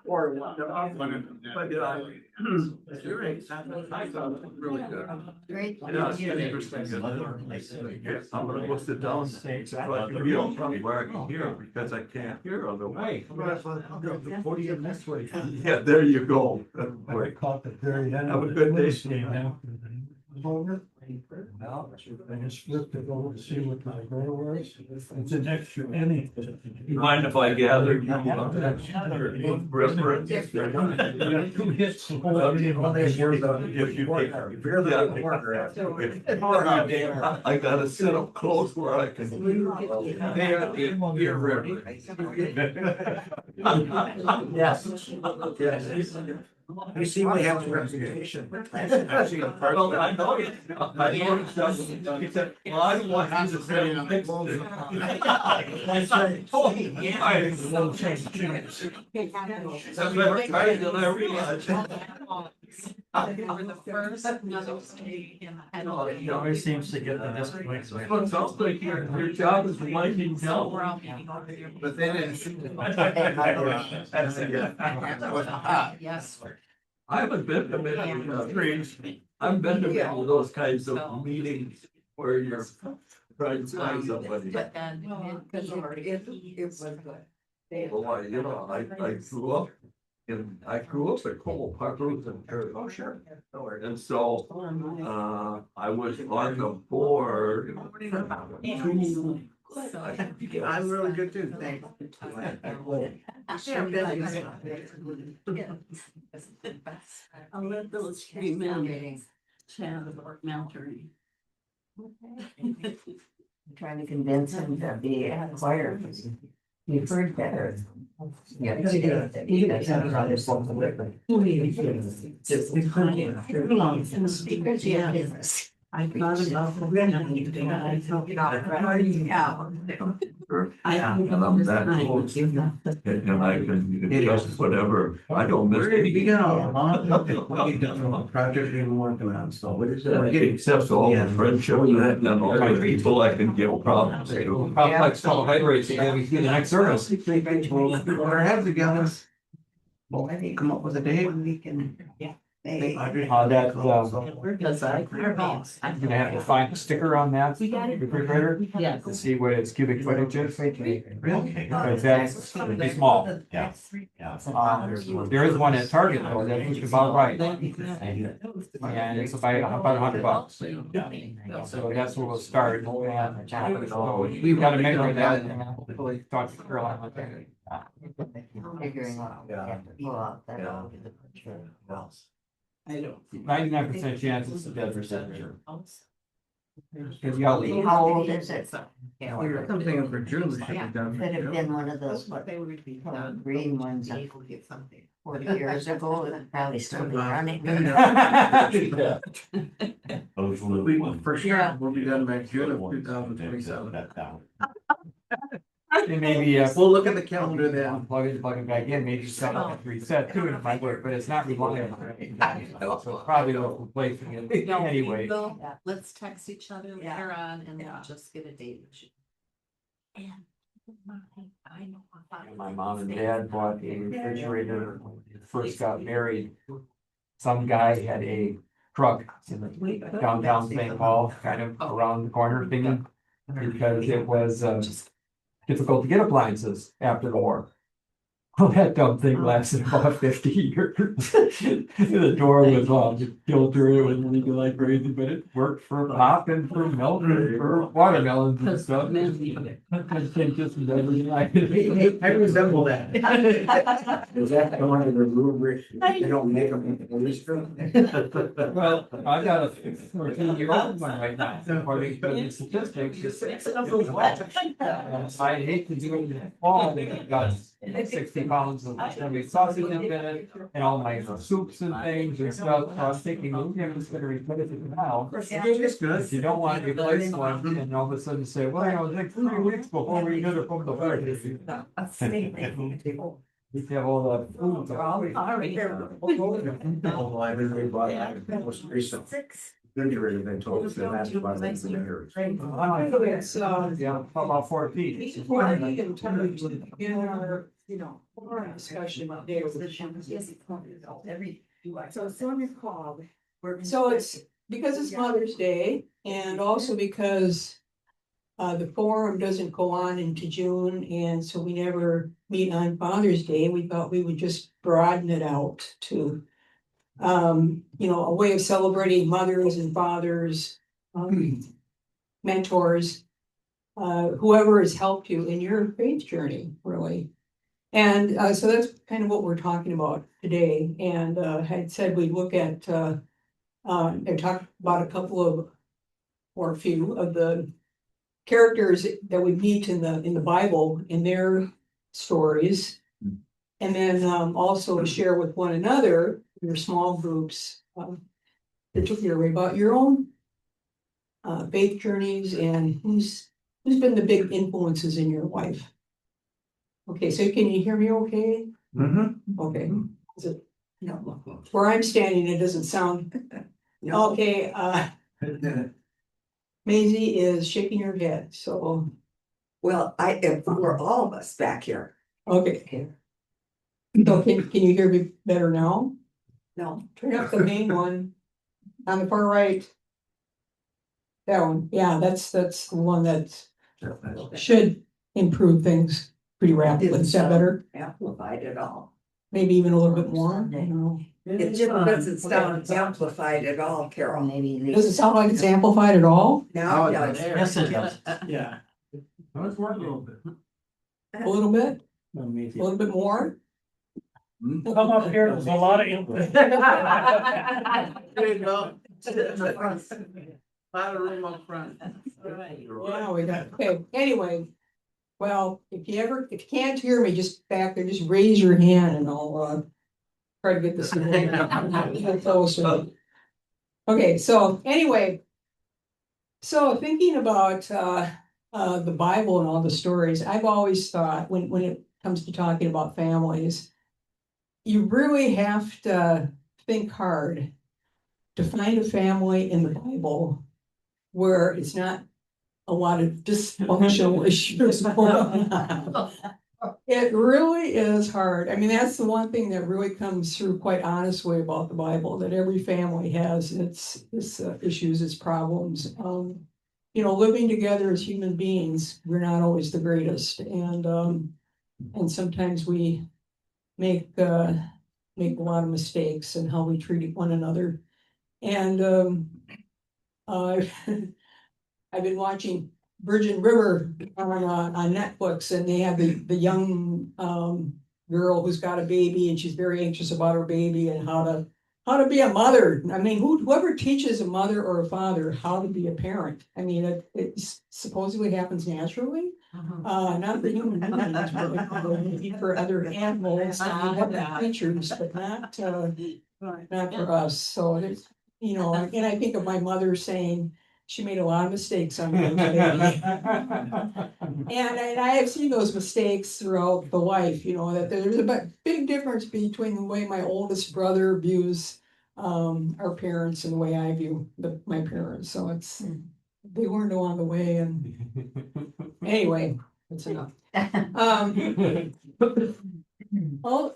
Or one. But you're right. I thought it was really good. Great. Yeah, it's interesting. I'm gonna go sit down. So I can be on front where I can hear because I can't hear otherwise. The podium this way. Yeah, there you go. I caught the very end. Have a good day. Well, I just flipped it over to see what my goal was. It's an extra inning. You mind if I gather you? Reference? Two hits. If you barely got the corner after. I gotta sit up close where I can. Hear Yes. Yes. You see, we have a reputation. Well, I know it. I noticed that. He said, well, I don't want you to say. That's right. That's better tight than I realized. He always seems to get the disappointment. Well, it sounds like your job is winding down. But then Yes. I haven't been to many trees. I've been to many of those kinds of meetings where you're trying to find somebody. But then, because it was good. Well, I grew up at Cole Park Road in Oh, sure. And so, I was on the board. I'm really good too, thanks. I'll let those 3 men chat about mentoring. Trying to convince him to be a choir. You've heard better. Yeah. I thought about the women, I thought And I'm that close. And I can adjust whatever. I don't miss We got a anything. lot we've done on a project we've been working on, so what is Except for all the friendship and all the people I can give problems to. Complex carbohydrates, and then we see the next service. Put our heads together. Well, I think come up with a date and we can. because I'm gonna have to find a sticker on that refrigerator Yes. to see what its cubic footage is. Really? Because that's pretty small. There is one at Target though, that's about right. And it's about $100. So that's where we'll start. And so we've got to measure that and hopefully talk to Caroline. Figuring out. I don't. 99% chance it's a dead percentage. Because you got How old is it? Something for June should be done. Could have been one of those, what, green ones 40 years ago, it'd probably still be running. We, for sure, we'll be done by June of 2027. Maybe We'll look at the calendar then. plug it back in, maybe set up a reset too, it might work, but it's not reliable. So probably will replacing it anyway. Let's text each other later on and then just get a date. And I know. My mom and dad bought a refrigerator when they first got married. Some guy had a truck in the downtown St. Paul, kind of around the corner thingy, because it was difficult to get appliances after the war. Well, that dumb thing lasted about 50 years. The door was filtered, it was leaking like crazy, but it worked for pop and for milk and for watermelons and stuff. I resemble that. Is that the one of the rubric? They don't make them in the Well, I got a 14-year-old one right now, according to the statistics. I hate to do it in the fall, they got 60 pounds of sausage in it, and all my soups and things and stuff. So I was thinking, we're just gonna replace it now. It's good. If you don't want to replace one, and all of a sudden say, well, it was like 3 weeks before we did it from the factory. We have all the food. Oh, I really bought that most recent. refrigerator, they told us that that's why they Nice. years. It's, Yeah, about 4 feet. in terms in our, our discussion today. So Sonia called. So it's because it's Mother's Day and also because the forum doesn't go on into June, and so we never meet on Father's Day. We thought we would just broaden it out to a way of celebrating mothers and fathers, mentors, whoever has helped you in your faith journey, really. And so that's kind of what we're talking about today. And had said we'd look at and talk about a couple of or a few of the characters that we meet in the Bible in their stories. And then also share with one another, your small groups, particularly about your own faith journeys and who's been the big influences in your life. Okay, so can you hear me okay? Mm-hmm. Okay. Is it, where I'm standing, it doesn't sound, okay, Maisie is shaking her head, so, Well, we're all of us back here. okay. So can you hear me better now? No, Turn up the main one on the far right. That one, yeah, that's the one that should improve things pretty rapidly. Is that better? amplified at all. Maybe even a little bit more, I don't know. It just doesn't sound amplified at all, Carol. Maybe. Does it sound like it's amplified at all? Now it does. Yes, it does. Yeah. Let's work a little bit. A little bit, a little bit more? Come up here, there's a lot of input. There you go. Lot of room up front. Yeah, we got, okay, anyway. Well, if you can't hear me, just back there, just raise your hand and I'll try to get this. Closer. Okay, so anyway. So thinking about the Bible and all the stories, I've always thought when it comes to talking about families, you really have to think hard to find a family in the Bible where it's not a lot of dysfunctional issues going on. It really is hard. I mean, that's the one thing that really comes through quite honestly about the Bible, that every family has its issues, its problems. Living together as human beings, we're not always the greatest, and sometimes we make a lot of mistakes in how we treat one another. And I've been watching Virgin River on Netflix, and they have the young girl who's got a baby, and she's very anxious about her baby and how to be a mother. I mean, whoever teaches a mother or a father how to be a parent. I mean, it supposedly happens naturally. Not for human beings, but for other animals, other creatures, but not for us. So there's, and I think of my mother saying she made a lot of mistakes on her baby. And I have seen those mistakes throughout the life, that there's a big difference between the way my oldest brother views our parents and the way I view my parents. So they weren't along the way, and anyway, that's enough.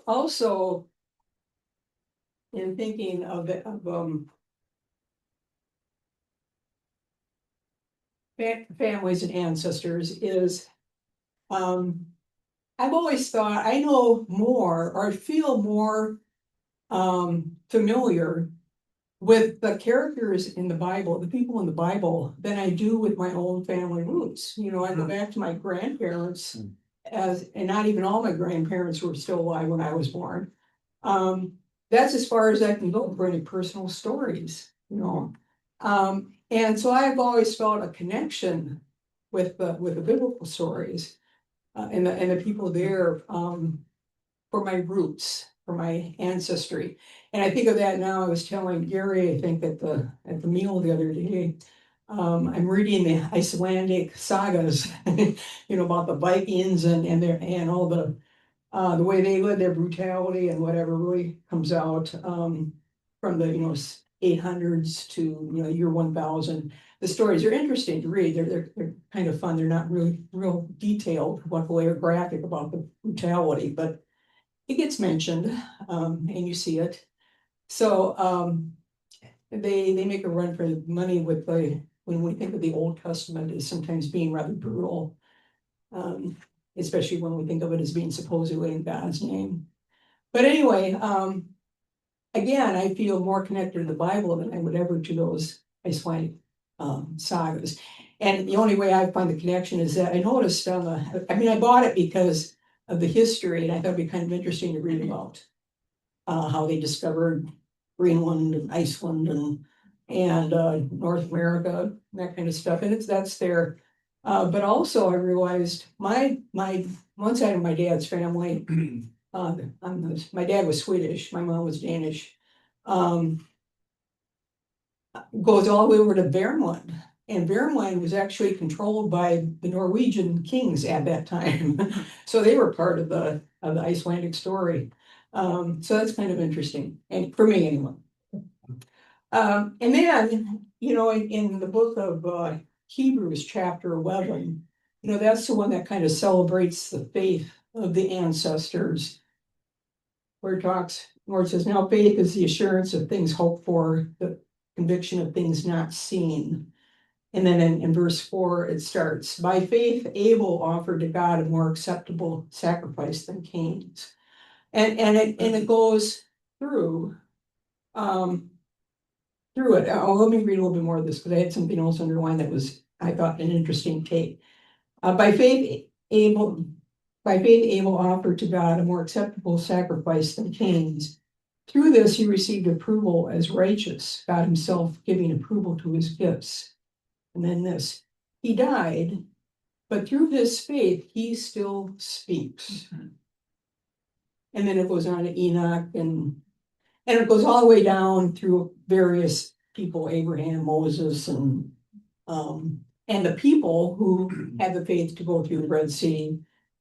Also, in thinking of families and ancestors is, I've always thought I know more or feel more familiar with the characters in the Bible, the people in the Bible, than I do with my own family roots. I go back to my grandparents and not even all my grandparents were still alive when I was born. That's as far as I can go for any personal stories, and so I've always felt a connection with the biblical stories and the people there for my roots, for my ancestry. And I think of that now. I was telling Gary, I think at the meal the other day, I'm reading the Icelandic sagas, about the Vikings and all the way they live, their brutality and whatever really comes out from the 800s to, year 1000. The stories are interesting to read. They're kind of fun. They're not really real detailed, luckily, or graphic about the brutality, but it gets mentioned, and you see it. So, they make a run for money with when we think of the Old Testament as sometimes being rather brutal. Especially when we think of it as being supposedly in God's name. But anyway, again, I feel more connected to the Bible than I would ever to those Icelandic sagas. And the only way I find the connection is that I noticed I bought it because of the history, and I thought it'd be kind of interesting to read about how they discovered Greenland and Iceland and North America, and that kind of stuff. And that's there. But also I realized my one side of my dad's family, my dad was Swedish, my mom was Danish, goes all the way over to Värmland. And Värmland was actually controlled by the Norwegian kings at that time. So they were part of the Icelandic story. So that's kind of interesting, and for me anyway. And then, in the book of Hebrews chapter 11, that's the one that kind of celebrates the faith of the ancestors. Where it says, now faith is the assurance of things hoped for, the conviction of things not seen. And then in verse 4, it starts, by faith, Abel offered to God a more acceptable sacrifice than Cain's. And it goes through it. Let me read a little bit more of this because I had something else underlined that was, I thought, an interesting take. By faith, Abel offered to God a more acceptable sacrifice than Cain's. Through this, he received approval as righteous, God himself giving approval to his gifts. And then this, he died, but through his faith, he still speaks. And then it goes on to Enoch, and it goes all the way down through various people, Abraham, Moses, and the people who had the faith to go through the Red Sea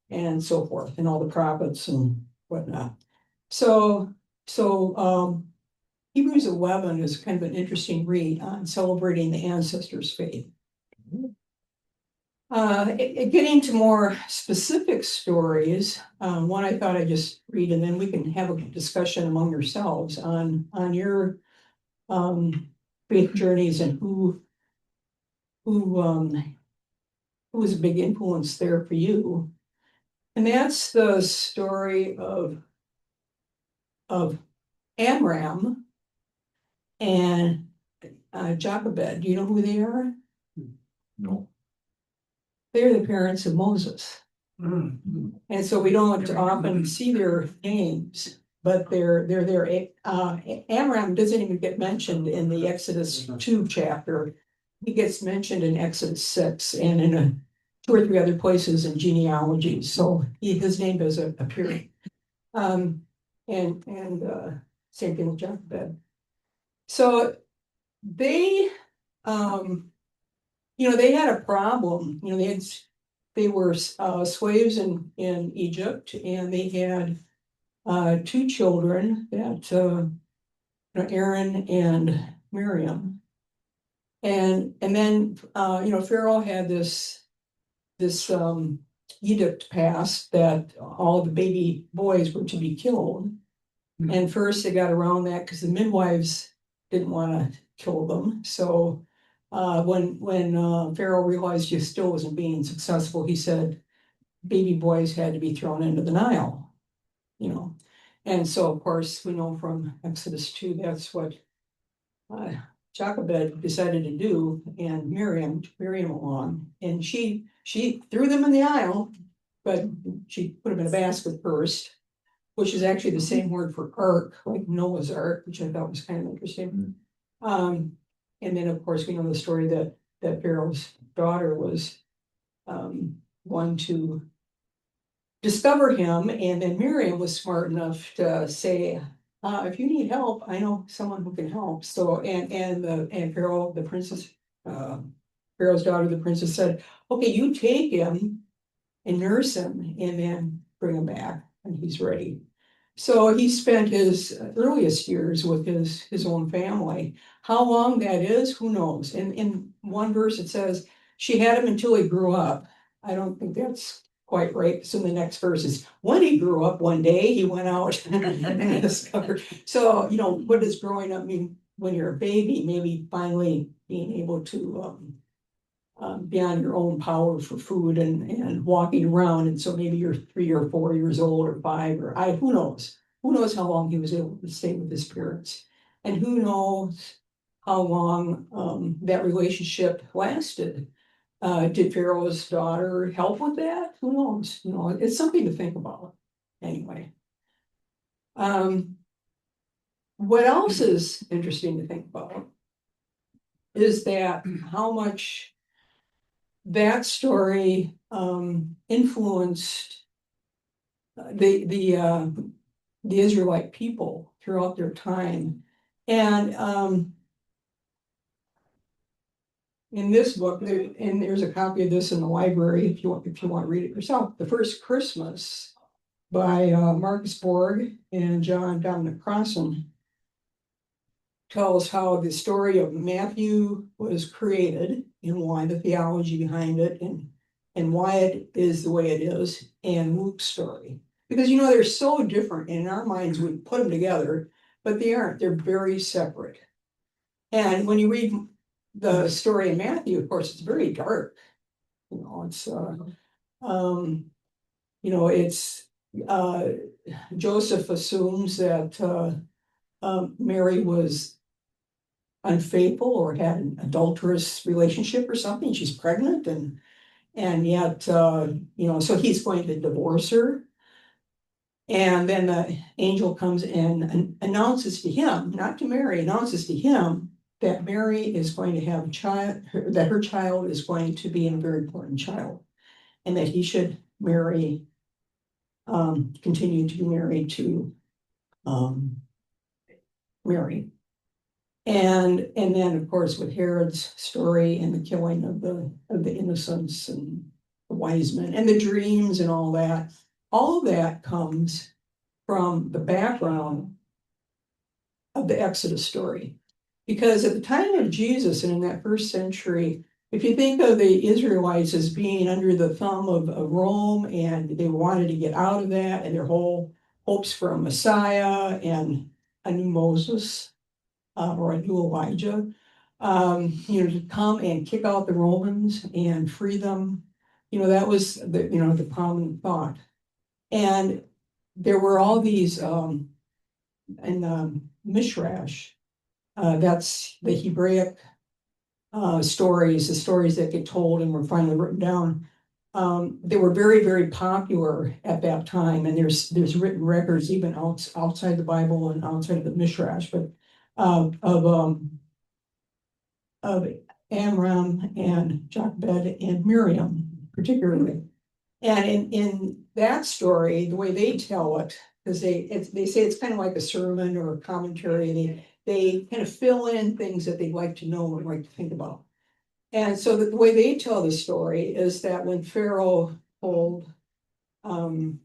and so forth, and all the prophets and whatnot. So Hebrews 11 is kind of an interesting read on celebrating the ancestors' faith. Getting to more specific stories, one I thought I'd just read, and then we can have a discussion among yourselves on your faith journeys and who was a big influence there for you. And that's the story of Amram and Jochebed. Do you know who they are? No. They're the parents of Moses. And so we don't often see their names, but they're there. Amram doesn't even get mentioned in the Exodus 2 chapter. He gets mentioned in Exodus 6 and in 2 or 3 other places in genealogies. So his name does appear. And same thing with Jochebed. So they they had a problem. They were slaves in Egypt, and they had 2 children, that Aaron and Miriam. And then Pharaoh had this edict passed that all the baby boys were to be killed. And first they got around that because the midwives didn't want to kill them. So when Pharaoh realized he still wasn't being successful, he said baby boys had to be thrown into the Nile. And so of course we know from Exodus 2 that's what Jochebed decided to do, and Miriam along, and she threw them in the Nile, but she put them in a basket first, which is actually the same word for ark, like Noah's Ark, which I thought was kind of interesting. And then of course we know the story that Pharaoh's daughter was one to discover him, and then Miriam was smart enough to say, if you need help, I know someone who can help. So and Pharaoh, the princess, Pharaoh's daughter, the princess, said, okay, you take him and nurse him and then bring him back and he's ready. So he spent his earliest years with his own family. How long that is, who knows? In one verse it says, she had him until he grew up. I don't think that's quite right. So the next verse is, when he grew up one day, he went out and discovered. So, you know, what does growing up mean when you're a baby? Maybe finally being able to be on your own power for food and walking around. And so maybe you're 3 or 4 years old or 5 or who knows? Who knows how long he was able to stay with his parents? And who knows how long that relationship lasted? Did Pharaoh's daughter help with that? Who knows? You know, it's something to think about. Anyway. What else is interesting to think about is that how much that story influenced the Israelite people throughout their time. And in this book, and there's a copy of this in the library if you want to read it yourself. The First Christmas by Marcus Borg and John Dominic Crossan tells how the story of Matthew was created and why the theology behind it and why it is the way it is, and Luke's story. Because, you know, they're so different. In our minds, we put them together, but they aren't. They're very separate. And when you read the story of Matthew, of course, it's very dark. You know, it's, you know, it's, Joseph assumes that Mary was unfaithful or had an adulterous relationship or something. She's pregnant and yet, you know, so he's going to divorce her. And then the angel comes and announces to him, not to Mary, announces to him that Mary is going to have a child, that her child is going to be a very important child, and that he should marry, continue to be married to Mary. And then, of course, with Herod's story and the killing of the innocents and the wise men and the dreams and all of that comes from the background of the Exodus story. Because at the time of Jesus and in that first century, if you think of the Israelites as being under the thumb of Rome, and they wanted to get out of that, and their whole hopes for a Messiah and a new Moses, or a new Elijah, you know, to come and kick out the Romans and free them. You know, that was the prominent thought. And there were all these in Mishrash, that's the Hebraic stories, the stories that get told and were finally written down. They were very, very popular at that time, and there's written records even outside the Bible and outside of the Mishrash, but of Amram and Jochebed and Miriam particularly. And in that story, the way they tell it, because they say it's kind of like a sermon or a commentary, they kind of fill in things that they'd like to know and like to think about. And so the way they tell the story is that when Pharaoh told the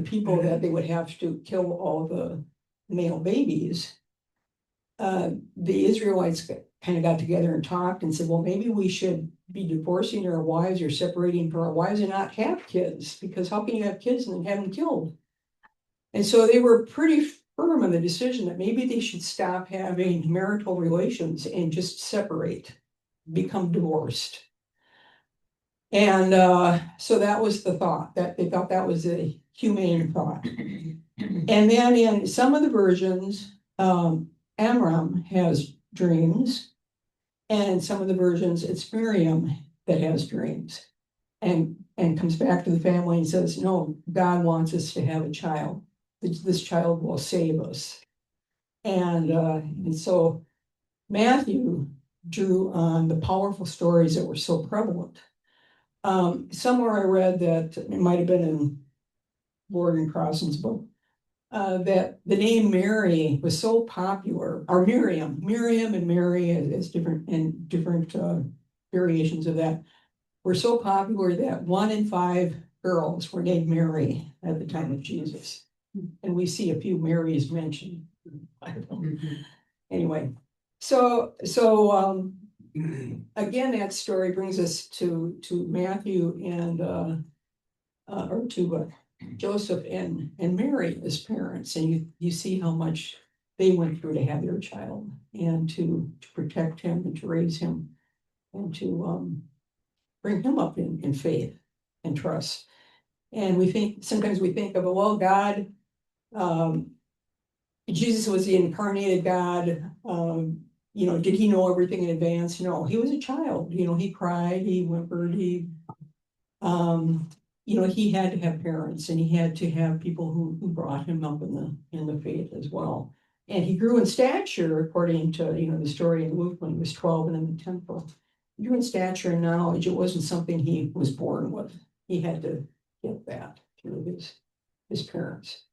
people that they would have to kill all the male babies, the Israelites kind of got together and talked and said, well, maybe we should be divorcing our wives or separating from our wives and not have kids, because how can you have kids and then have them killed? And so they were pretty firm on the decision that maybe they should stop having marital relations and just separate, become divorced. And so that was the thought, that they thought that was a humane thought. And then in some of the versions, Amram has dreams, and in some of the versions, it's Miriam that has dreams, and comes back to the family and says, no, God wants us to have a child. This child will save us. And so Matthew drew on the powerful stories that were so prevalent. Somewhere I read that, it might have been in Borg and Crossan's book, that the name Mary was so popular, or Miriam and Mary as different variations of that were so popular that 1 in 5 girls were named Mary at the time of Jesus. And we see a few Marys mentioned. Anyway, so, again, that story brings us to Matthew and, or to Joseph and Mary as parents, and you see how much they went through to have their child and to protect him and to raise him and to bring him up in faith and trust. And sometimes we think of, well, God, Jesus was the incarnated God. Did he know everything in advance? No, he was a child. He cried, he whimpered, he had to have parents, and he had to have people who brought him up in the faith as well. And he grew in stature, according to the story in Luke when he was 12 and in the temple. He grew in stature and knowledge. It wasn't something he was born with. He had to get that through his parents.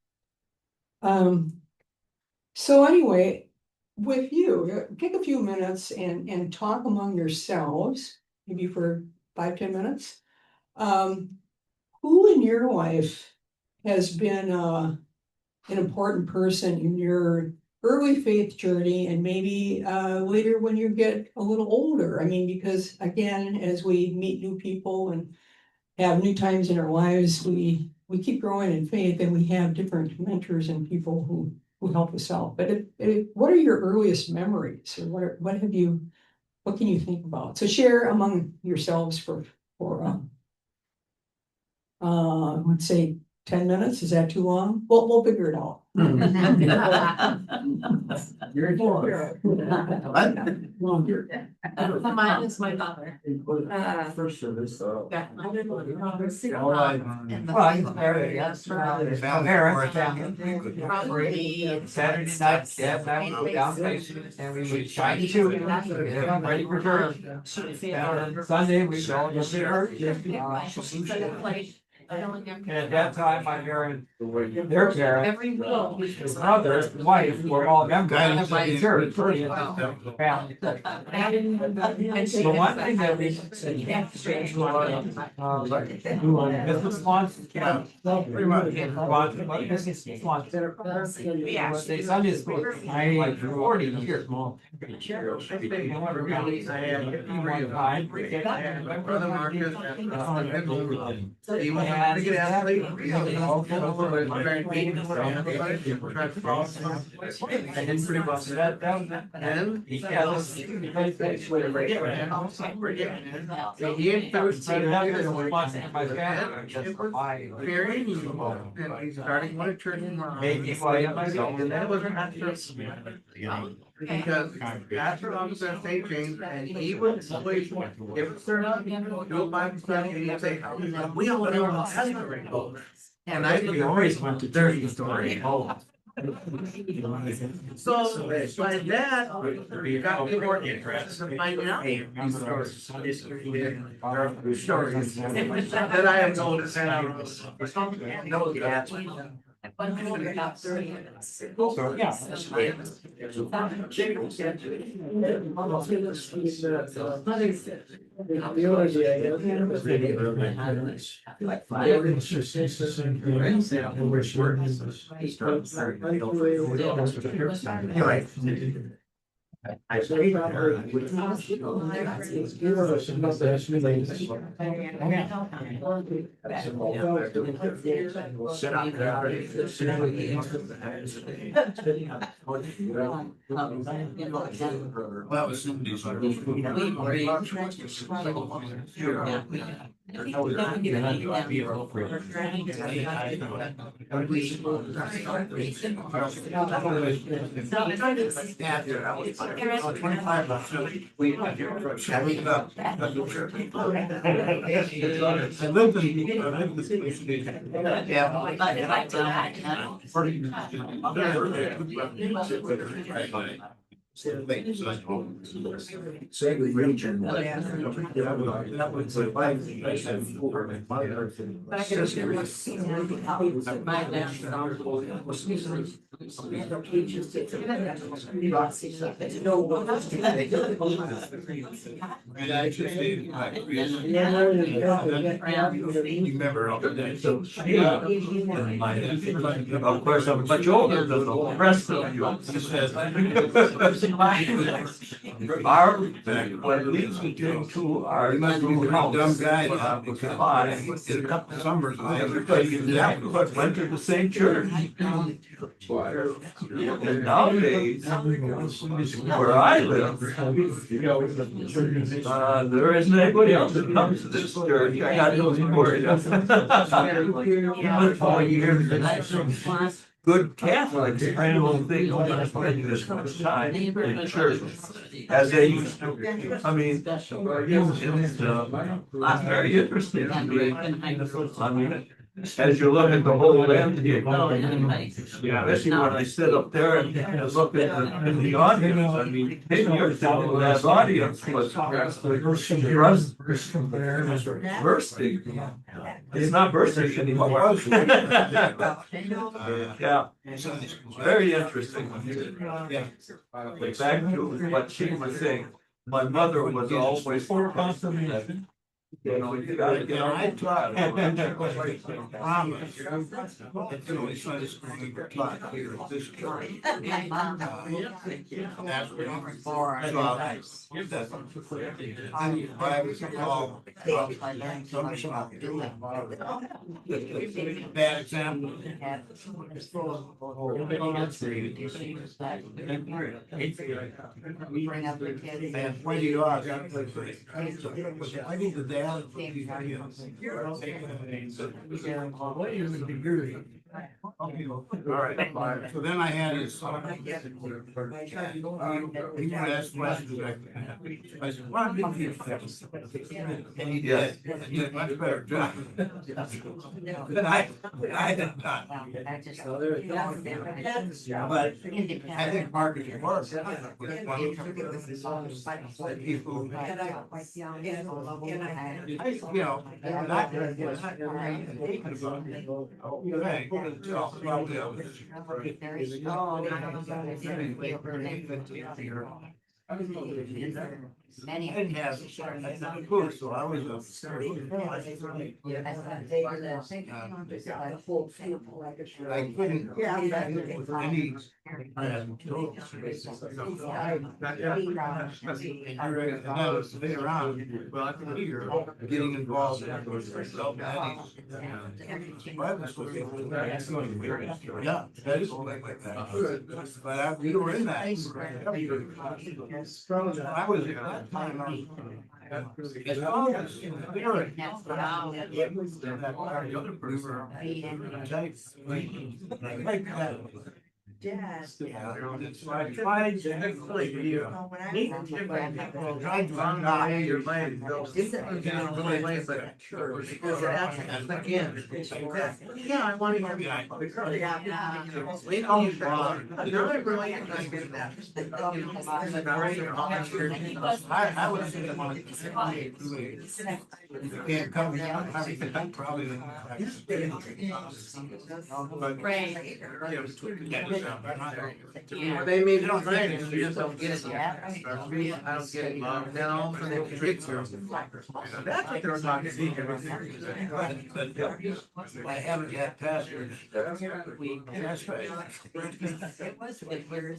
So anyway, with you, take a few minutes and talk among yourselves, maybe for 5-10 minutes. Who in your life has been an important person in your early faith journey, and maybe later when you get a little older? I mean, because again, as we meet new people and have new times in our lives, we keep growing in faith, and we have different mentors and people who help us out. But what are your earliest memories, or what can you think about? So share among yourselves for let's say 10 minutes. Is that too long? We'll figure it out. Mine is my father. First service. Yeah. Probably Saturday night, Dad and I would go down and we would shine too. Ready for church. And Sunday we would all go to church. And at that time, my parents, their parents, his brother, his wife, were all members of the church. Family. The one thing that we business lunch, pretty much lunch. Sunday school, I like 40 years. Brother Marcus. Because after I was at St. James, and he would always give a sermon, do a Bible study, and he'd say, we all know how Testament goes. And I always went to dirty story. So my dad got me more interested in finding out these stories that I have noticed and I know the answer. About 30 minutes. So, yeah. I say Same region. That was a life. Remember all that, so. Of course, I'm much older than the rest of you. Our, when we came to our. Dumb guy. A couple summers. Everybody went to the same church. And nowadays, where I live, there isn't anybody else that comes to this church. I got those worried. For years, good Catholics, I don't think I'm spending this much time in church as they used to. I mean, it's very interesting. I mean, as you look at the whole landscape, especially when I sit up there and look at the audience, I mean, 10 years ago, that audience was bursting. It's not bursting anymore. Yeah, very interesting. Back to what she was saying, my mother was always for confirmation. You know, you gotta get on. I taught. Bad example. Bring up the kids. And when you are, I need the dad. All right, so then I had his. He would ask questions. I said, why did you fix it? And he did. He did a much better job. Than I had done. But I think marketing works. People. You know, not. I didn't have a clue, so I was I couldn't. Any. I was sitting around, well, I could hear getting involved. Yeah. That is like that. But we were in that. I was at that time. As long as they were in that part of the other person, like that. Dad. So I tried to actually be trying to untie your mind, those really ways that because again, yeah, I want to hear we don't they're really interested in that. I would say you can't come down, I'm probably well, they may be trying, you just don't get it yet. I don't get it, Mom. Then all of a sudden it hits you. That's what they were talking about. I haven't yet passed her. That's right. It was good years.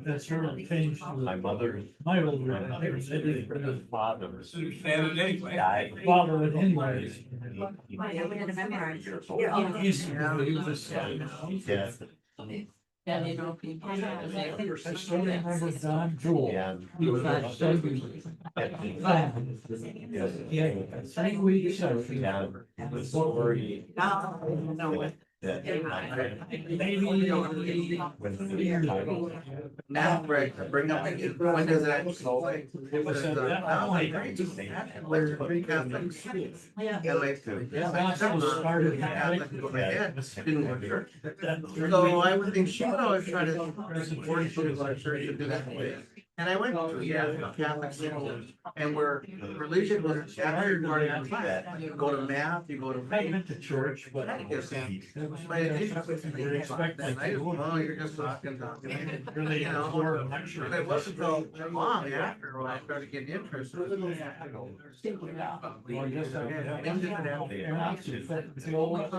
That's sort of changed. My mother. My older father. Father would anyways. Yeah, you know, people. I still remember Don Jewel. Yeah, 3 weeks. Now, right, bring up, when does that? Three Catholics. And like. That was started. Didn't work. So I would think she would always try to support our church to do that way. And I went to, Catholic school, and where religion was every part of your life. You go to math, you go to. I went to church, but. But it didn't expect that. I just, well, you're just talking. Really, You know, more of a lecture. but it wasn't so long after when I started getting interested. Well, yes, I did. And I should fit the old-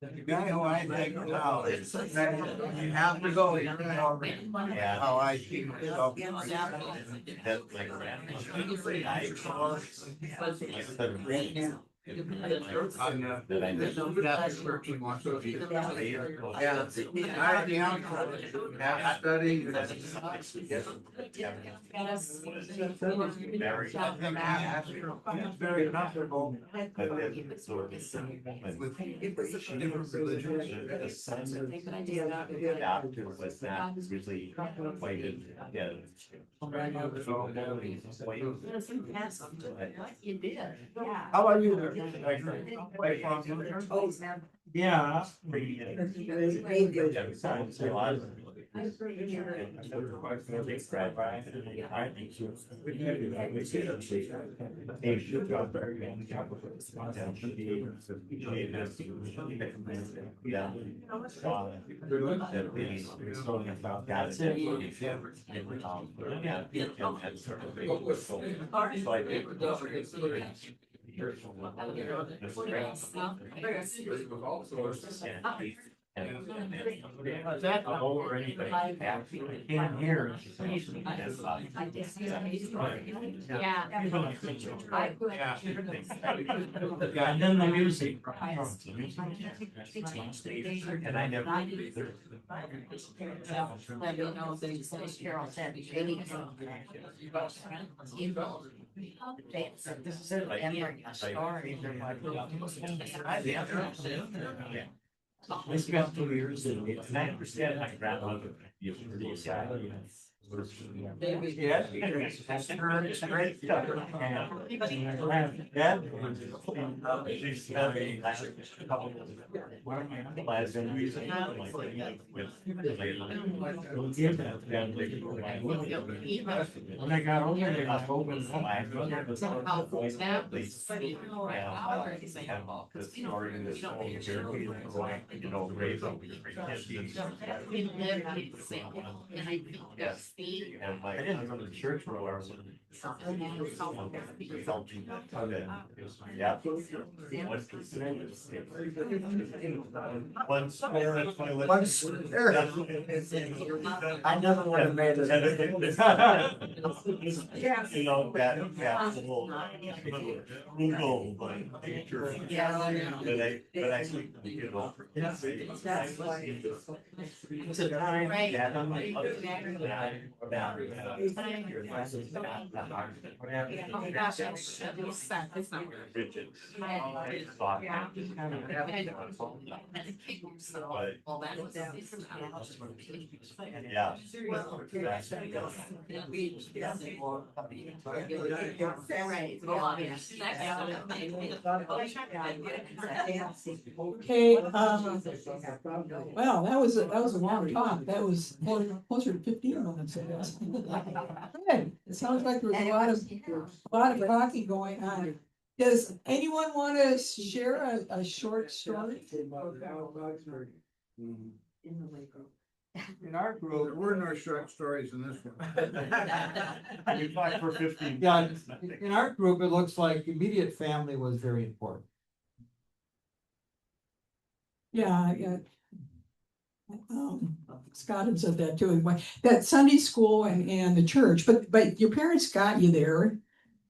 The guy who I think now is, you have to go, you're gonna know how I keep myself. Yeah, I, the young, have studied. Very comfortable. Different religions. You did, yeah. How about you? Yeah. That or anything. In here. Yeah. And then the music. And I never. Let me know if there's any Carol said. This is a story. I spent 2 years in it, and I understand my grandmother. Yes, that's great stuff. When I got over there, I opened I didn't go to church for a while. Yeah. Once. I never would have made it. You know, that little Google, like, picture. But I think, you know. It's a time. Yeah. Okay, wow, that was a long talk. That was closer to 15 minutes, I guess. Good. It sounds like there's a lot of talking going on. Does anyone want to share a short story? In our group, there were no short stories in this one. We talked for 15. Yeah, in our group, it looks like immediate family was very important. Yeah, yeah. Scott had said that too. That Sunday school and the church, but your parents got you there,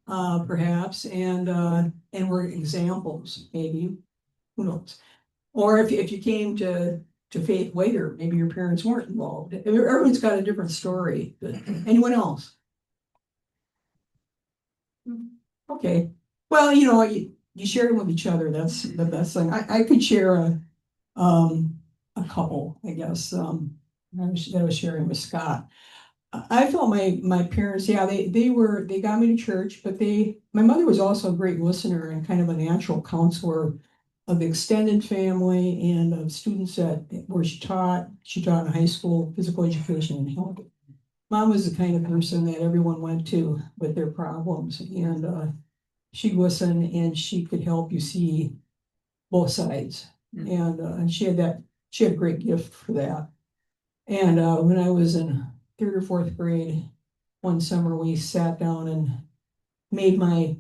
perhaps, and were examples, maybe, who knows? Or if you came to faith later, maybe your parents weren't involved. Everyone's got a different story, but anyone else? Okay, well, you share them with each other, that's the best thing. I could share a couple, I guess, that I was sharing with Scott. I felt my parents, yeah, they got me to church, but my mother was also a great listener and kind of a natural counselor of the extended family and of students where she taught in high school, physical education and health. Mom was the kind of person that everyone went to with their problems, and she'd listen and she could help you see both sides. And she had a great gift for that. And when I was in third or fourth grade, one summer we sat down and made my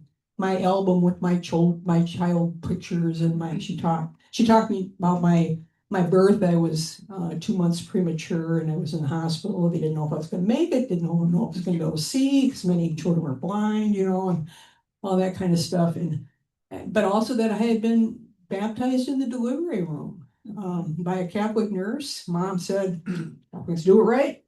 album with my child pictures, and she talked me about my birth. I was 2 months premature and I was in the hospital. They didn't know if I was going to make it, didn't know if I was going to go see, because many children were blind, and all that kind of stuff. But also that I had been baptized in the delivery room by a Catholic nurse. Mom said, "Let's do it right,"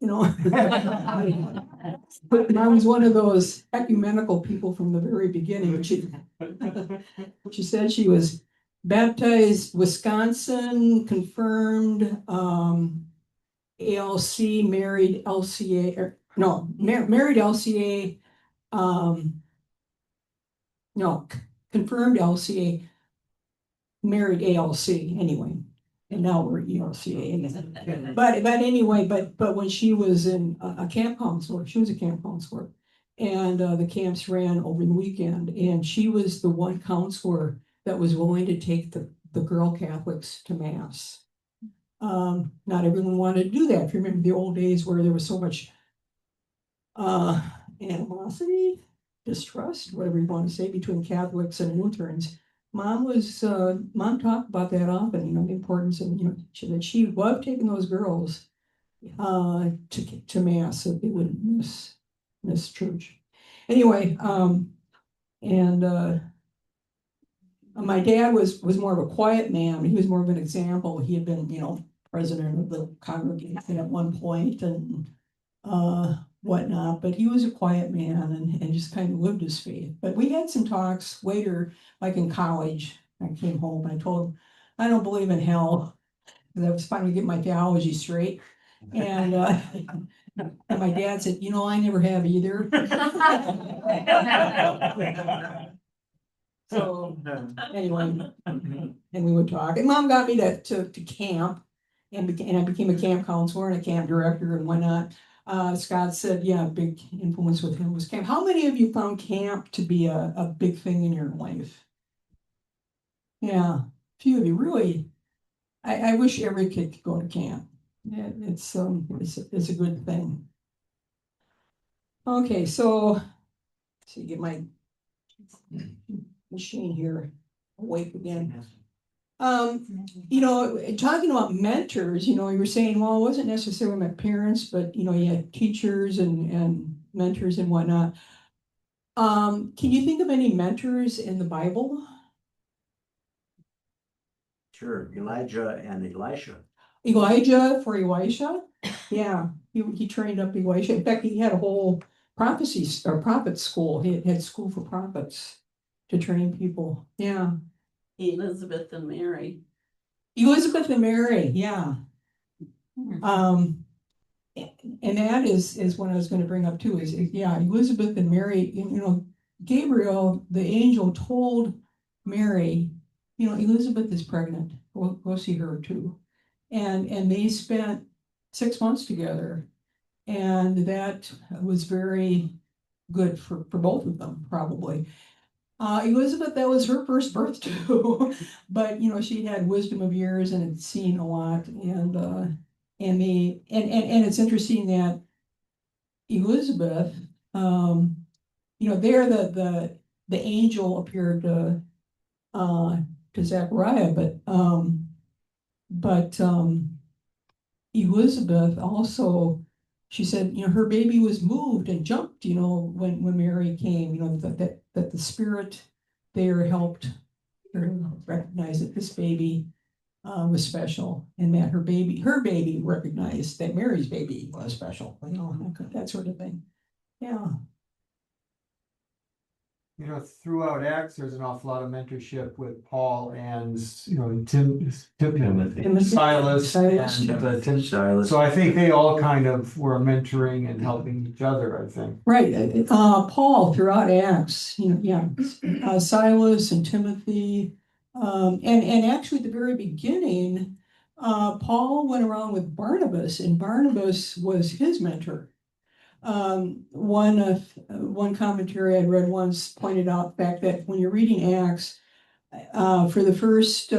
But Mom was one of those ecumenical people from the very beginning. She said she was baptized Wisconsin, confirmed, ALC, married LCA, married LCA, no, confirmed LCA, married ALC anyway. And now we're ELCA. But anyway, but when she was in a camp counselor, she was a camp counselor. And the camps ran over the weekend, and she was the one counselor that was willing to take the girl Catholics to mass. Not everyone wanted to do that. If you remember the old days where there was so much animosity, distrust, whatever you want to say, between Catholics and Lutherans. Mom talked about that often, the importance of, that she loved taking those girls to mass so they wouldn't miss church. Anyway, and my dad was more of a quiet man. He was more of an example. He had been, president of the congregation at one point and whatnot, but he was a quiet man and just kind of lived his faith. But we had some talks later, like in college. I came home and I told him, I don't believe in hell. Because I was finally getting my theology straight. And my dad said, I never have either. So anyway, and we would talk. And Mom got me to camp, and I became a camp counselor and a camp director and whatnot. Scott said, yeah, a big influence with him was camp. How many of you found camp to be a big thing in your life? Yeah, a few of you really. I wish every kid could go to camp. It's a good thing. Okay, so get my machine here awake again. Talking about mentors, you were saying, well, it wasn't necessarily my parents, but you had teachers and mentors and whatnot. Can you think of any mentors in the Bible? Sure, Elijah and Elisha. Elijah for Elisha? Yeah, he trained up Elisha. In fact, he had a whole prophet school. He had school for prophets to train people. Yeah. Elizabeth and Mary. Elizabeth and Mary, yeah. And that is what I was going to bring up too, is Elizabeth and Mary, Gabriel, the angel, told Mary, Elizabeth is pregnant. We'll see her too. And they spent 6 months together. And that was very good for both of them, probably. Elizabeth, that was her first birth too, but she had wisdom of years and had seen a lot, and it's interesting that Elizabeth, there the angel appeared to Zechariah, but Elizabeth also, she said, her baby was moved and jumped, when Mary came, that the spirit there helped her recognize that this baby was special, and that her baby recognized that Mary's baby was special, that sort of thing. Yeah. You know, throughout Acts, there's an awful lot of mentorship with Paul and, Timothy. Silas Silas. and Tim. Silas. So I think they all kind of were mentoring and helping each other, I think. Right, Paul throughout Acts, Silas and Timothy. And actually at the very beginning, Paul went around with Barnabas and Barnabas was his mentor. One commentary I'd read once pointed out the fact that when you're reading Acts, for the first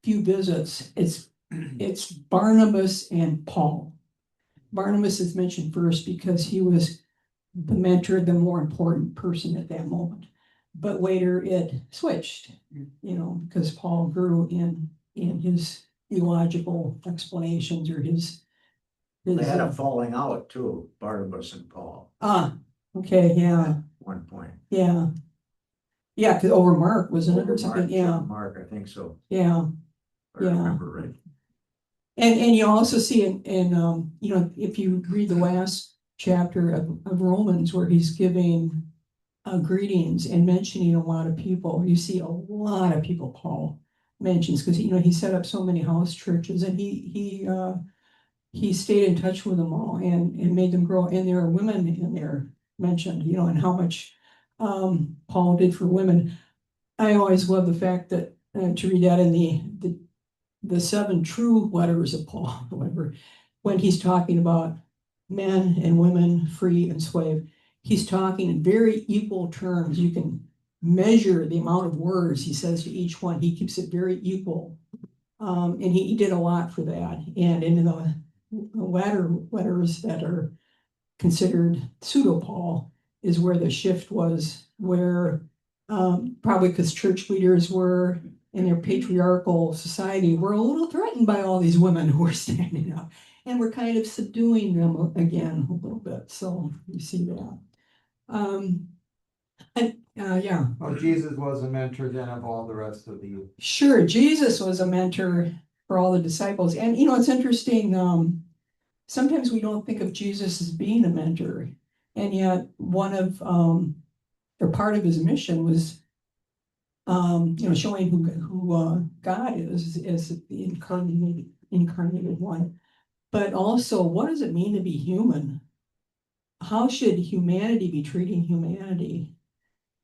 few visits, it's Barnabas and Paul. Barnabas is mentioned first because he was the mentor, the more important person at that moment. But later it switched, because Paul grew in his theological explanations or his. They had a falling out too, Barnabas and Paul, Okay, yeah, at one point. yeah. Yeah, because over Mark, wasn't it, Over or something? Mark, Yeah, John Mark, I think so, yeah. if I Yeah. remember right. And you also see in if you read the last chapter of Romans where he's giving greetings and mentioning a lot of people, you see a lot of people Paul mentions because he set up so many house churches and he stayed in touch with them all and made them grow. And there are women in there mentioned, and how much Paul did for women. I always love the fact that to read that in the 7 true letters of Paul, however, when he's talking about men and women, free and slave, he's talking in very equal terms. You can measure the amount of words he says to each one. He keeps it very equal. And he did a lot for that. And in the latter letters that are considered pseudo-Paul is where the shift was, where probably because church leaders were in their patriarchal society were a little threatened by all these women who were standing up and were kind of subduing them again a little bit. So you see that. Yeah. Well, Jesus was a mentor then of all the rest of the youth. Sure, Jesus was a mentor for all the disciples. And it's interesting, sometimes we don't think of Jesus as being a mentor, and yet one of or part of his mission was showing who God is as the incarnated one. But also, what does it mean to be human? How should humanity be treating humanity?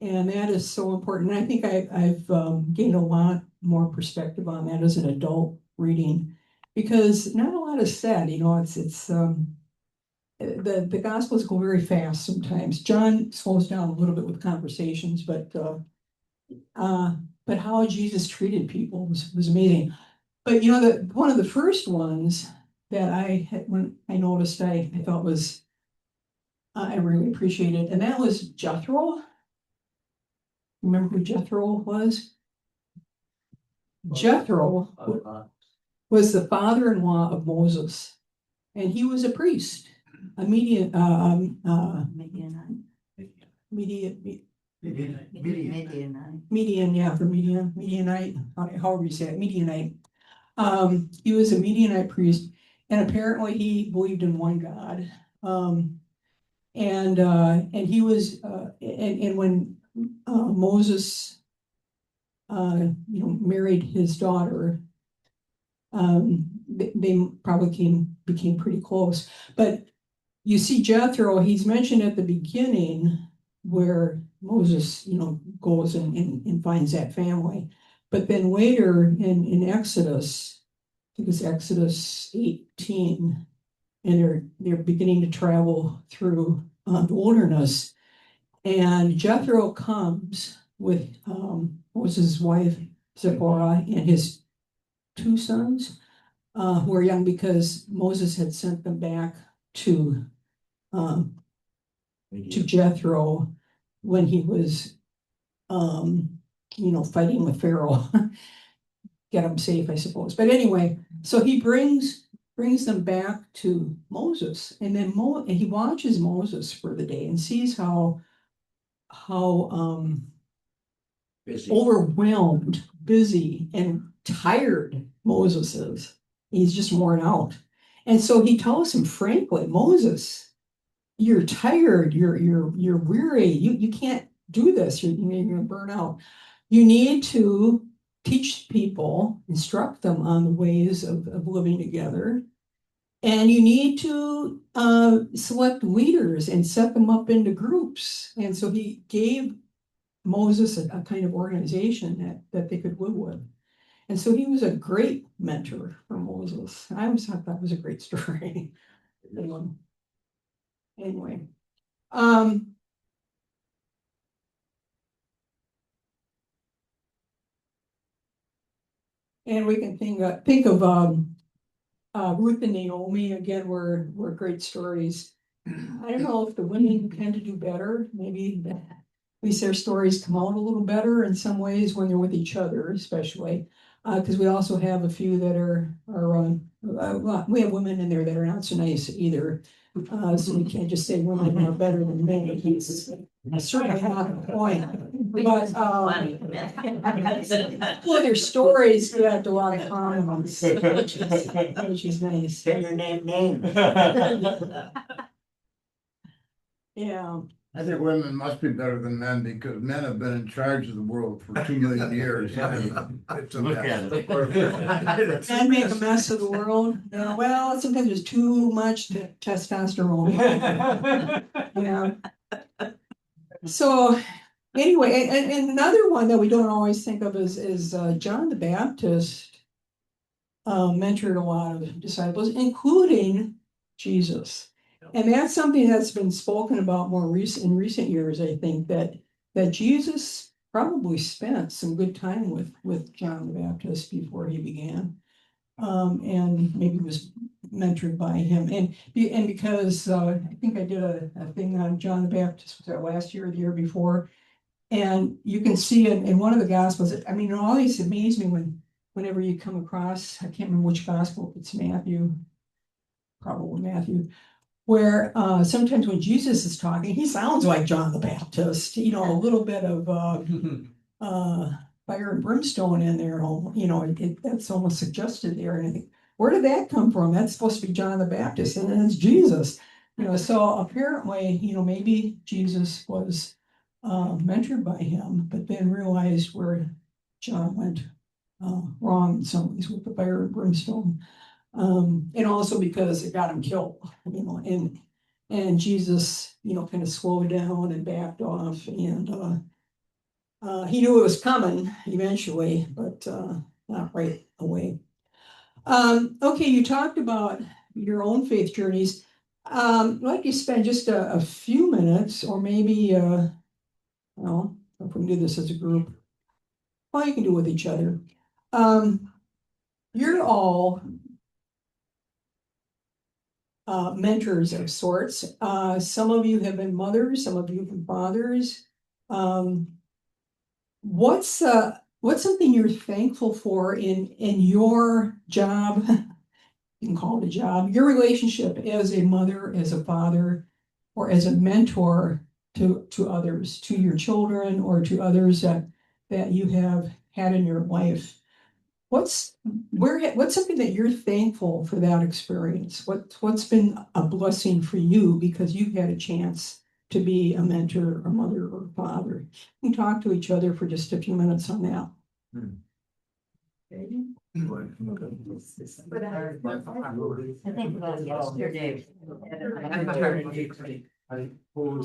And that is so important. And I think I've gained a lot more perspective on that as an adult reading, because not a lot is said. It's the Gospels go very fast sometimes. John slows down a little bit with conversations, but how Jesus treated people was amazing. But one of the first ones that when I noticed, I thought was I really appreciated, and that was Jethro. Remember who Jethro was? Jethro was the father-in-law of Moses, and he was a priest, a Midianite. Midianite, however you say it, Midianite. He was a Midianite priest, and apparently he believed in one God. And he was, and when Moses, married his daughter, they probably became pretty close. But you see Jethro, he's mentioned at the beginning where Moses, goes and finds that family. But then later in Exodus, I think it's Exodus 18, and they're beginning to travel through the wilderness. And Jethro comes with Moses' wife, Zipporah, and his 2 sons, who are young because Moses had sent them back to Jethro when he was, fighting with Pharaoh. Get them safe, I suppose. But anyway, so he brings them back to Moses, and then he watches Moses for the day and sees how Busy. overwhelmed, busy, and tired Moses is. He's just worn out. And so he tells him frankly, Moses, you're tired, you're weary, you can't do this, you're gonna burn out. You need to teach people, instruct them on the ways of living together. And you need to select leaders and set them up into groups. And so he gave Moses a kind of organization that they could live with. And so he was a great mentor for Moses. I always thought that was a great story. Anyway, and we can think of Ruth and Naomi again were great stories. I don't know if the women tend to do better. Maybe at least their stories come out a little better in some ways when they're with each other, especially because we also have a few that are well, we have women in there that are not so nice either. So we can't just say women are better than men. That's certainly not the point. But well, their stories get a lot of comments, which is nice. Say your name. Yeah. I think women must be better than men because men have been in charge of the world for 2 million years. It's a Look at mess. Men make a mess of the world. Yeah, well, sometimes there's too much testosterone. Yeah. So anyway, and another one that we don't always think of is John the Baptist mentored a lot of disciples, including Jesus. And that's something that's been spoken about more in recent years, I think, that Jesus probably spent some good time with John the Baptist before he began. And maybe was mentored by him. And because I think I did a thing on John the Baptist, was that last year or the year before? And you can see it in one of the Gospels. I mean, it always amazed me whenever you come across, I can't remember which Gospel, it's Matthew, probably Matthew, where sometimes when Jesus is talking, he sounds like John the Baptist, you know, a little bit of fire and brimstone in there, you know, that's almost suggested there. And I think, where did that come from? That's supposed to be John the Baptist, and then it's Jesus. You know, so apparently, you know, maybe Jesus was mentored by him, but then realized where John went wrong in some ways with the fire and brimstone. And also because it got him killed, you know, and Jesus, you know, kind of slowed down and backed off, and he knew it was coming eventually, but not right away. Okay, you talked about your own faith journeys. I'd like to spend just a few minutes, or maybe, well, if we can do this as a group, well, you can do it with each other. You're all mentors of sorts. Some of you have been mothers, some of you have been fathers. What's something you're thankful for in your job? You can call it a job, your relationship as a mother, as a father, or as a mentor to others, to your children, or to others that you have had in your life. What's something that you're thankful for that experience? What's been a blessing for you because you've had a chance to be a mentor, or mother, or father? We can talk to each other for just a few minutes on that. Okay. I think about yesterday.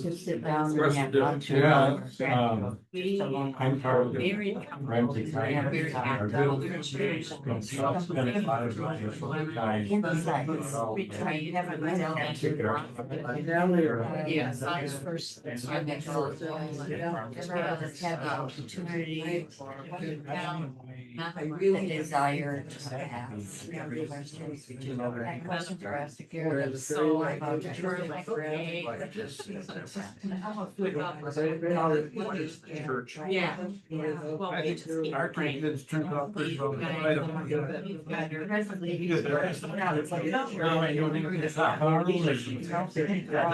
Just sit down and have lunch. I'm part of the Ramsey County. Yes, I was first. I never had the opportunity I really desire to have. That question for us to care so about the Yeah. Well, we just keep Our praying. kids turned out pretty well. That's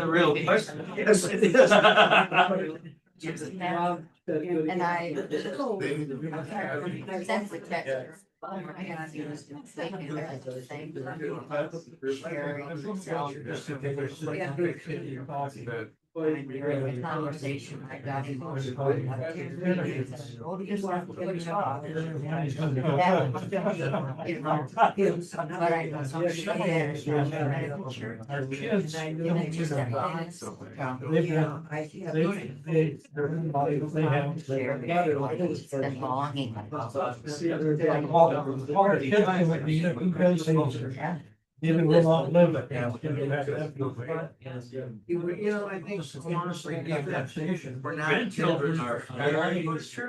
a real question. Yes, it is. And I sent the text Oh my God, he was thinking that the same thing. Sharing himself. And during the conversation, I got him. Oh, he just wanted to finish off. That was just, you know, but I know some shit there, she was a medical church. Our kids, And I just said, honest. they've been, I see. they have. And longing. Even will not live it. You know, I think honestly, we're not. Grandchildren are very,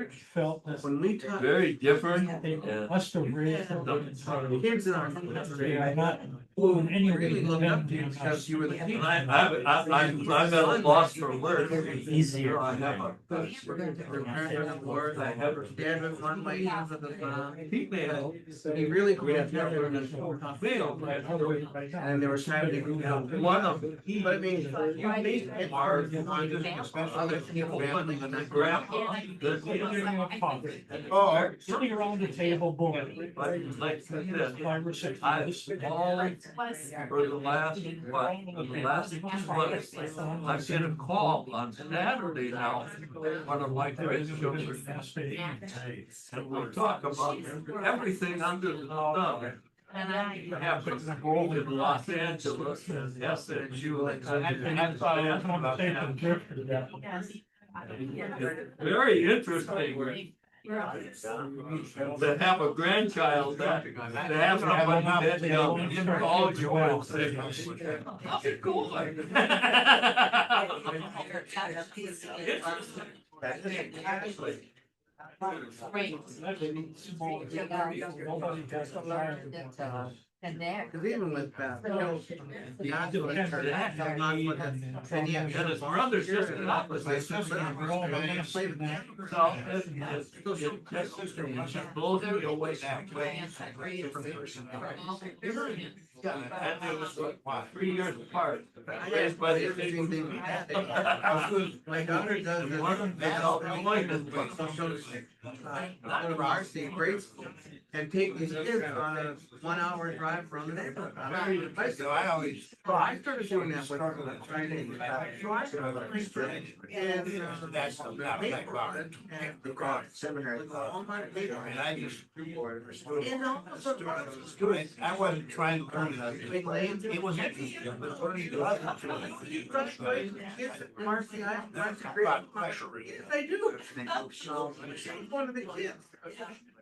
Felt that When we talk. very different. they and must have raised. Kids in our. They are not doing any of Really look up to you it. because you were the. And I'm at a loss for words. Easier. I have a. Your parents have worked, I have a. dad was one way, he was with his mom. Female. He really couldn't never learn Male. and there was times they grew up. One of. But I mean, you meet it hard, other people, family, and that Grandpa. Oh, sitting around the table, boy. Like this. 5 or 6. I all for the last, what, the last 2 months, I get a call on Saturday now, one of my grandchildren. And we'll talk about everything under the sun. And I. Happens in Los Angeles and SNU. And I thought I was about that. Very interesting. To have a grandchild that, to have somebody that, indulge you and say, how's it going? And there. Cause even with, the odds of it, and yet, And his brother's just an opposite. So, both of you away that way. And it was what, 3 years apart. Raised by the interesting thing we had. My daughter does this. Go to varsity grade school and take these kids on a 1 hour drive from the neighborhood. I always, well, I started doing that with Friday. So I started and that's the neighborhood and the seminary. And I just. And all of a sudden, I wasn't trying to turn it. It was interesting. Marcy, yes, I do. One of the kids.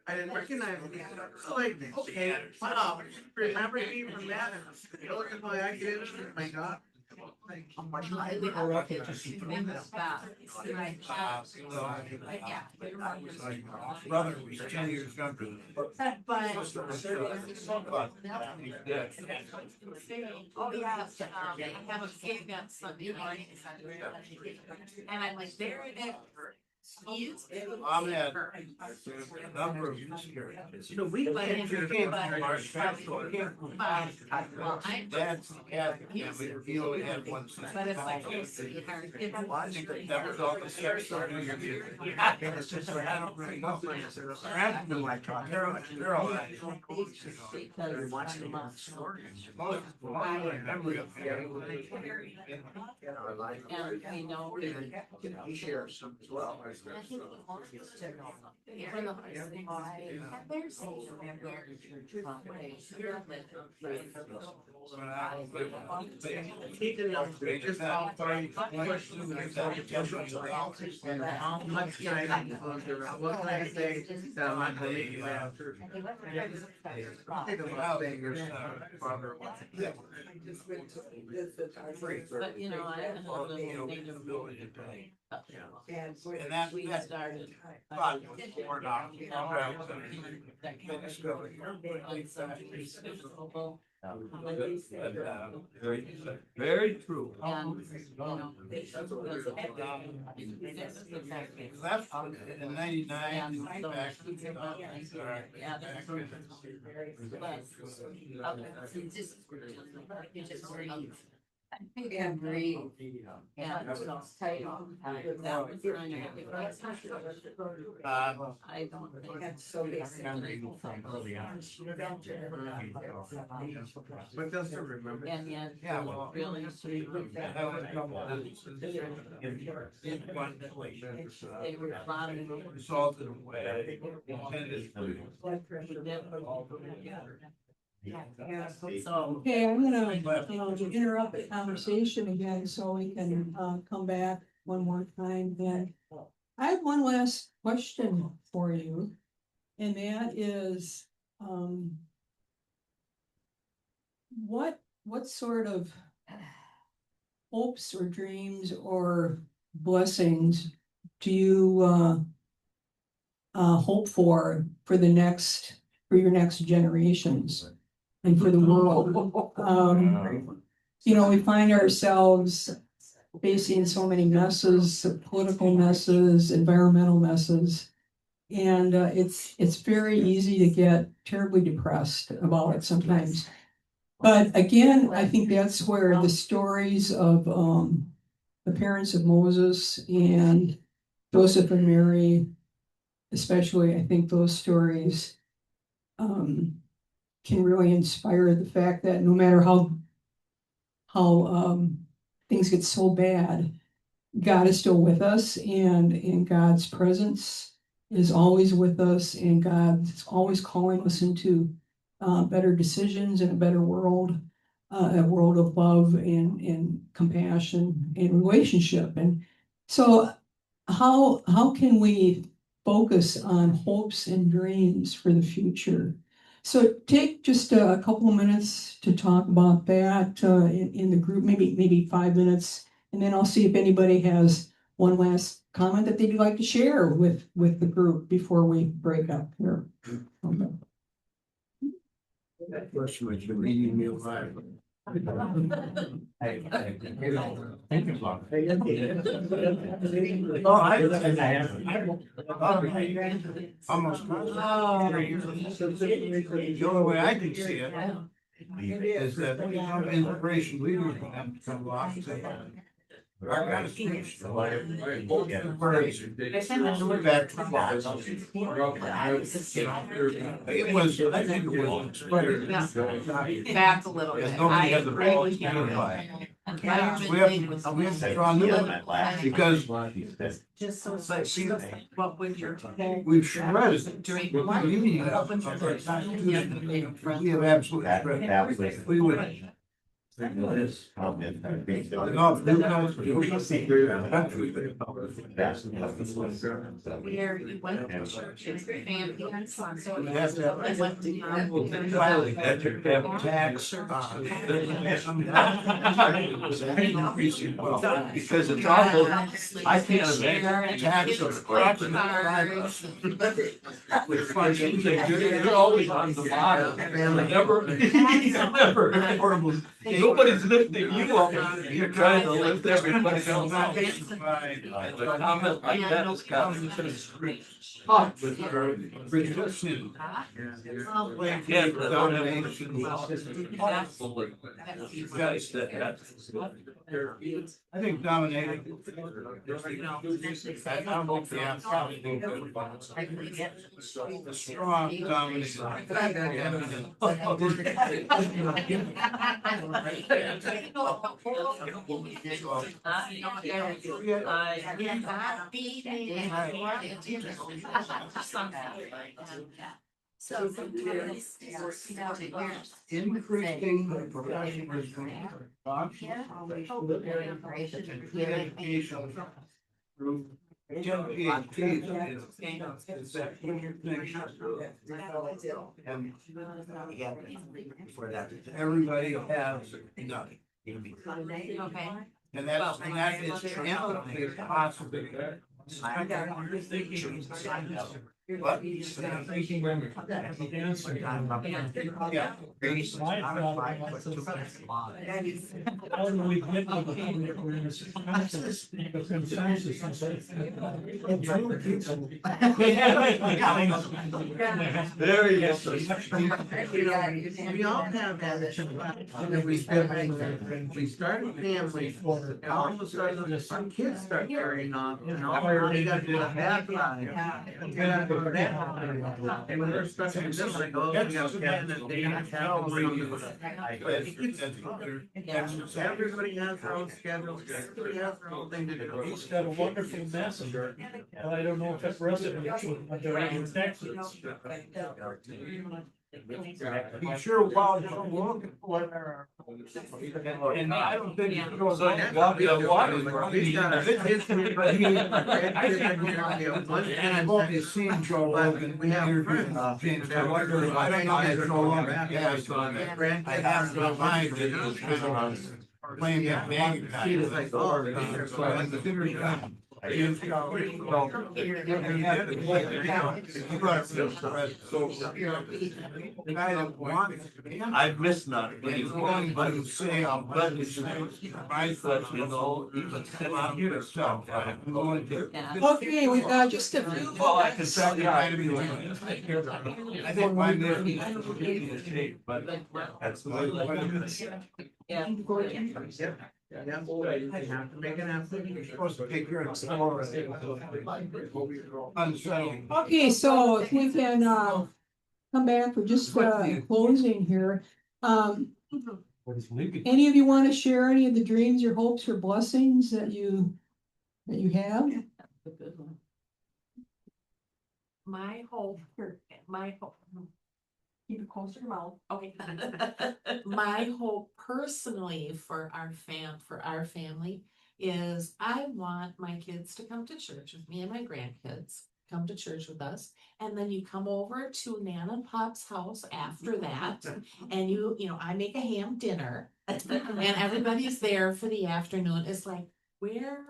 I didn't recognize him. So like, okay, wow, remember me from that? And look at my identity, my God. Brother was 10 years younger. Oh, yeah, I have a gig on Sunday morning. And I'm like, there it is. I'm at a number of miscarriages. You know, we can't. Dad's Catholic, and we only had one son. But it's like, oh, sweetheart, it's. That was all the sex started. It's just, I don't really know. They're like, they're all right. Because Watch them on stories. Memory of and we know. He shares some as well. I think he wants us to know. For the first thing, and there's a member Just how far you push through the and how much time you go through. What can I say that I'm not gonna make you laugh? Think about fingers, father. But you know, I have a little native. And that, We that, started. but we're not. Very true. That's in 99. And breathe. Yeah, it's tight all the time. That was kind of. I don't think. That's so basic. But just to remember. And yet. Yeah, well. Really. That was a couple of instances in one place. They were plotting. Salted away, intended to. So. Okay, I'm gonna, interrupt the conversation again so we can, come back one more time. And I have one last question for you. And that is, what sort of hopes or dreams or blessings do you, hope for your next generations and for the world? We find ourselves facing so many messes, political messes, environmental messes. And it's very easy to get terribly depressed about it sometimes. But again, I think that's where the stories of the parents of Moses and Joseph and Mary, especially, I think those stories can really inspire the fact that no matter how things get so bad, God is still with us, and God's presence is always with us, and God's always calling us into better decisions and a better world, a world of love and compassion and relationship. And so how can we focus on hopes and dreams for the future? So take just a couple of minutes to talk about that in the group, maybe 5 minutes, and then I'll see if anybody has one last comment that they'd like to share with the group before we break up here. Okay. That question was been eating me alive. Thank you. Oh, Almost. The only way I can see it is that some inspiration leaders will have to come along and say, our God is finished. It was, I think it was inspired. Back a little bit. Because nobody had the balls to unify. We have to draw new ones, because Just so. What would your. we've shredded. Drink. We have absolutely. We would. Where you went to church, it's family and son, so. We have to have- I went to. Filing that you have tax. Increasing wealth, because it's awful, I can't imagine tax on the property. You're always on the bottom, never, nobody's lifting you up, you're trying to lift everybody else up. A comment like that is kind of. Yeah, without animation. You guys that. I think dominating. I don't know if the outcome will be a strong domination. So. Increasing the professionalism of education through PhDs is that and everybody has enough. Okay. And that is amplified possibly. What? There he is. We all have that. When we started families, and all of a sudden, our kids start carrying on, and all you gotta do is that side. You gotta go to that side. And when they're stuck in this, like, oh, we gotta get in, they have to have everybody has their own schedule, everybody has their own thing to do. He's got a wonderful messenger, and I don't know if it resonates with my direct Texas. He sure was looking for. And I don't think he's going So to that's walk what the water. he's got a history, but he. And I've always seen Joe Rogan. We have interviewed friends. James Taylor. I don't know if it's no longer cast on it. I have it on my videos, because I was playing that bag. She was like, oh, So I had the dinner time. You brought it so, the guy that wanted it. I've missed none. He's going to say, I'm glad it's my fault, You know, even still out here itself. I'm going to. Okay, we've got just a few. Well, I can tell you, I think my name is shape, but that's the way. Yeah. Yeah, you have to make an effort. You're supposed to take care of unsettling. Okay, so if we can, come back for just, closing here. Any of you want to share any of the dreams or hopes or blessings that you have? My hope, keep it closer to mouth. Okay. My hope personally for our family is I want my kids to come to church with me and my grandkids, come to church with us. And then you come over to Nana and Pop's house after that. And you know, I make a ham dinner and everybody's there for the afternoon. It's like, where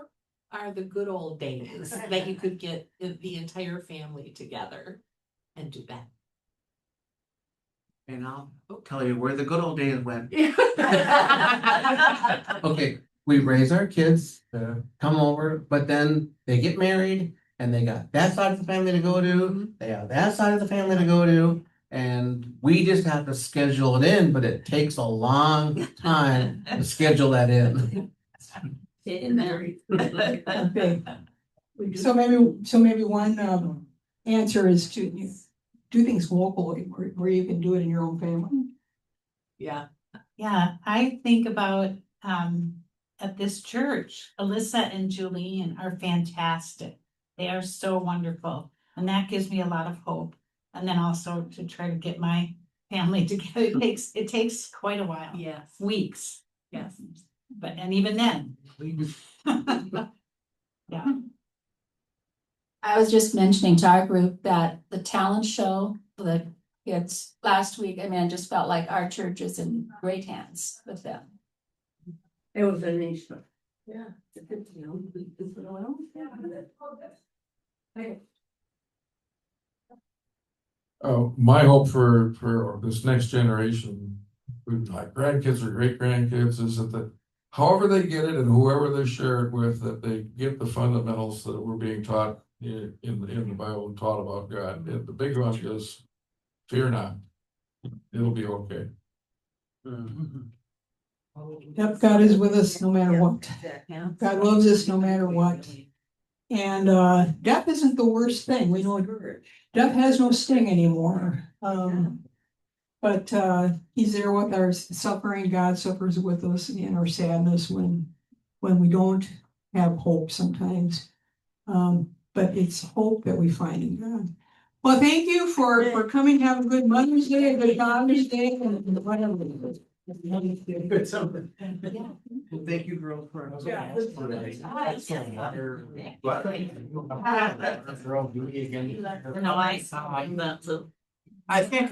are the good old days that you could get the entire family together and do that? And I'll tell you where the good old days went. Okay, we raise our kids to come over, but then they get married and they got that side of the family to go to, they have that side of the family to go to. And we just have to schedule it in, but it takes a long time to schedule that in. Okay. So maybe one, answer is to do things locally where you can do it in your own family. Yeah. Yeah, I think about, at this church, Alyssa and Julian are fantastic. They are so wonderful, and that gives me a lot of hope. And then also to try to get my family together, it takes quite a while. Yes. Weeks, Yes. but, and even then. Yeah. I was just mentioning to our group that the talent show, the kids last week, I mean, I just felt like our church is in great hands with them. It was a nice one. Yeah. My hope for this next generation, my grandkids or great grandkids, is that however they get it and whoever they share it with, that they get the fundamentals that were being taught in the Bible and taught about God. And the big one is fear not. It'll be okay. Yep, God is with us no matter what. God loves us no matter what. And death isn't the worst thing. We know death has no sting anymore. But he's there with our suffering. God suffers with us in our sadness when we don't have hope sometimes. But it's hope that we find in God. Well, thank you for coming. Have a good Mother's Day, a good Father's Day, and whatever. Good something. Thank you, girls, for. Yeah. Girl, beauty again. No, I saw that too. I think